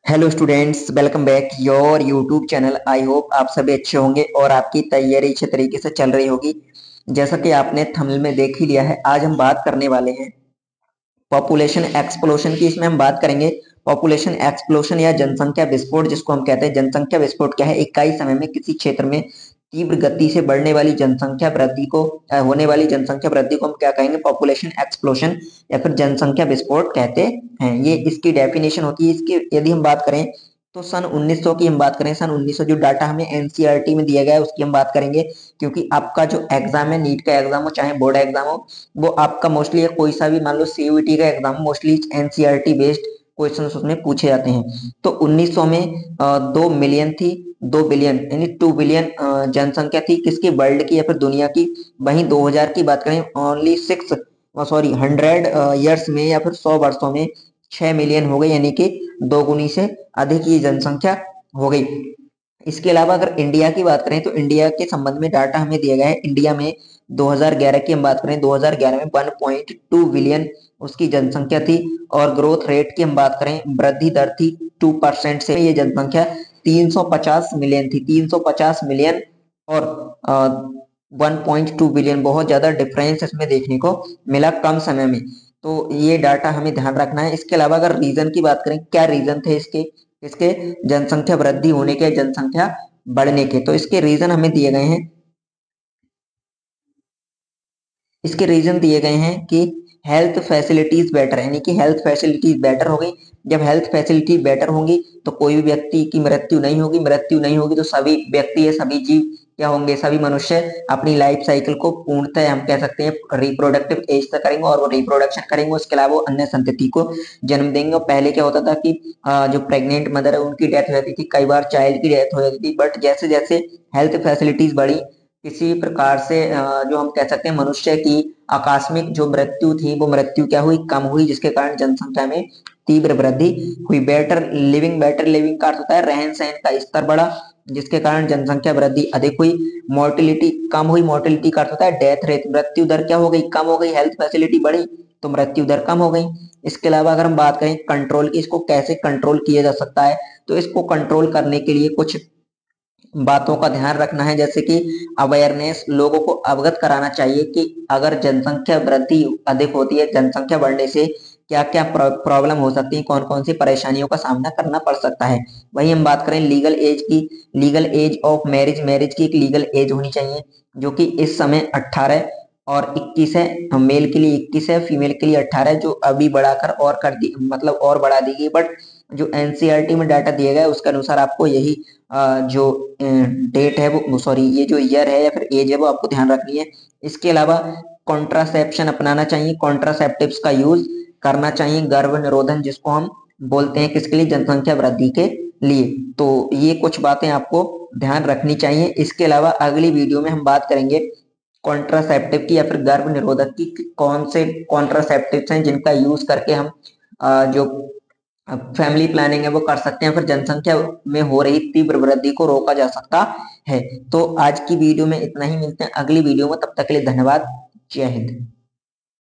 Hello students, welcome back your YouTube channel. I hope आप सभी अच्छे होंगे और आपकी तैयारी अच्छे तरीके से चल रही होगी। जैसा कि आपने थंबनेल में देख ही लिया है, आज हम बात करने वाले हैं पॉपुलेशन एक्सप्लोशन की। इसमें हम बात करेंगे पॉपुलेशन एक्सप्लोशन या जनसंख्या विस्फोट, जिसको हम कहते हैं। जनसंख्या विस्फोट क्या है? इकाई समय में किसी क्षेत्र में तीव्र गति से बढ़ने वाली जनसंख्या वृद्धि को होने वाली जनसंख्या वृद्धि को हम क्या कहेंगे? पॉपुलेशन एक्सप्लोशन या फिर जनसंख्या विस्फोट कहते हैं। ये इसकी डेफिनेशन होती है। इसकी यदि हम बात करें तो सन 1900 की हम बात करें, सन 1900 जो डाटा हमें एनसीईआरटी में दिया गया है उसकी हम बात करेंगे। क्योंकि आपका जो एग्जाम है, नीट का एग्जाम हो चाहे बोर्ड एग्जाम हो, वो आपका मोस्टली कोई सा भी, मान लो सीयूईटी का exam, mostly NCERT based question उसमें पूछे जाते हैं। तो 1900 में 2 मिलियन थी, 2 बिलियन यानी 2 बिलियन जनसंख्या थी किसकी? वर्ल्ड की या फिर दुनिया की। वहीं 2000 की बात करें, ओनली 100 ईयर्स में या फिर 100 वर्षों में 6 मिलियन हो गई, यानी कि दोगुनी से अधिक ये जनसंख्या हो गई। इसके अलावा अगर इंडिया की बात करें तो इंडिया के संबंध में डाटा हमें दिया गया है। इंडिया में 2011 की हम बात करें, 2011 में 1.2 बिलियन उसकी जनसंख्या थी। और ग्रोथ रेट की हम बात करें, वृद्धि दर थी 2% से। ये जनसंख्या 350 मिलियन थी, 350 मिलियन और 1.2 बिलियन, बहुत ज्यादा डिफरेंस इसमें देखने को मिला कम समय में। तो ये डाटा हमें ध्यान रखना है। इसके अलावा अगर रीजन की बात करें, क्या रीजन थे इसके जनसंख्या वृद्धि होने के, जनसंख्या बढ़ने के? तो इसके रीजन हमें दिए गए हैं। इसके रीजन दिए गए हैं कि हेल्थ फैसिलिटीज बेटर, यानी कि हेल्थ फैसिलिटीज बेटर हो गई। जब हेल्थ फैसिलिटी बेटर होंगी तो कोई भी व्यक्ति की मृत्यु नहीं होगी। मृत्यु नहीं होगी तो सभी व्यक्ति है, सभी जीव क्या होंगे? सभी मनुष्य अपनी लाइफ साइकिल को पूर्णतः हम कह सकते हैं रिप्रोडक्टिव एज तक करेंगे और वो रिप्रोडक्शन करेंगे। उसके अलावा वो अन्य संतति को जन्म देंगे। और पहले क्या होता था कि जो प्रेग्नेंट मदर है उनकी डेथ हो जाती थी, कई बार चाइल्ड की डेथ हो जाती थी। बट जैसे जैसे हेल्थ फैसिलिटीज बढ़ी, किसी प्रकार से जो हम कह सकते हैं मनुष्य की आकस्मिक जो मृत्यु थी, वो मृत्यु क्या हुई? कम हुई, जिसके कारण जनसंख्या में तीव्र वृद्धि हुई। बेटर लिविंग का अर्थ होता है रहन सहन का स्तर बढ़ा, जिसके कारण जनसंख्या वृद्धि अधिक हुई। मोर्टिलिटी कम हुई, मोर्टिलिटी का अर्थ होता है डेथ रेट, मृत्यु दर क्या हो गई? कम हो गई। हेल्थ फैसिलिटी बढ़ी तो मृत्यु दर कम हो गई। इसके अलावा अगर हम बात करें कंट्रोल की, इसको कैसे कंट्रोल किया जा सकता है, तो इसको कंट्रोल करने के लिए कुछ बातों का ध्यान रखना है। जैसे कि अवेयरनेस, लोगों को अवगत कराना चाहिए कि अगर जनसंख्या वृद्धि अधिक होती है, जनसंख्या बढ़ने से क्या क्या प्रॉब्लम हो सकती है, कौन कौन सी परेशानियों का सामना करना पड़ सकता है। वही हम बात करें लीगल एज की, legal age of marriage, marriage की एक लीगल एज होनी चाहिए जो कि इस समय 18 और 21 है। मेल के लिए 21 है, फीमेल के लिए 18 है, जो अभी बढ़ाकर और कर दी, मतलब और बढ़ा दी गई। बट जो एनसीईआरटी में डाटा दिया गया है उसके अनुसार आपको यही जो डेट है वो, सॉरी, ये जो ईयर है या फिर एज है वो आपको ध्यान रखनी है। इसके अलावा कॉन्ट्रासेप्शन अपनाना चाहिए, कॉन्ट्रासेप्टिव्स का यूज करना चाहिए, गर्भ निरोधन जिसको हम बोलते हैं, किसके लिए? जनसंख्या वृद्धि के लिए। तो ये कुछ बातें आपको ध्यान रखनी चाहिए। इसके अलावा अगली वीडियो में हम बात करेंगे कॉन्ट्रासेप्टिव की या फिर गर्भ निरोधक की, कि कौन से कॉन्ट्रासेप्टिव्स हैं जिनका यूज करके हम जो फैमिली प्लानिंग है वो कर सकते हैं, फिर जनसंख्या में हो रही तीव्र वृद्धि को रोका जा सकता है। तो आज की वीडियो में इतना ही, मिलते हैं अगली वीडियो में, तब तक के लिए धन्यवाद। जय हिंद।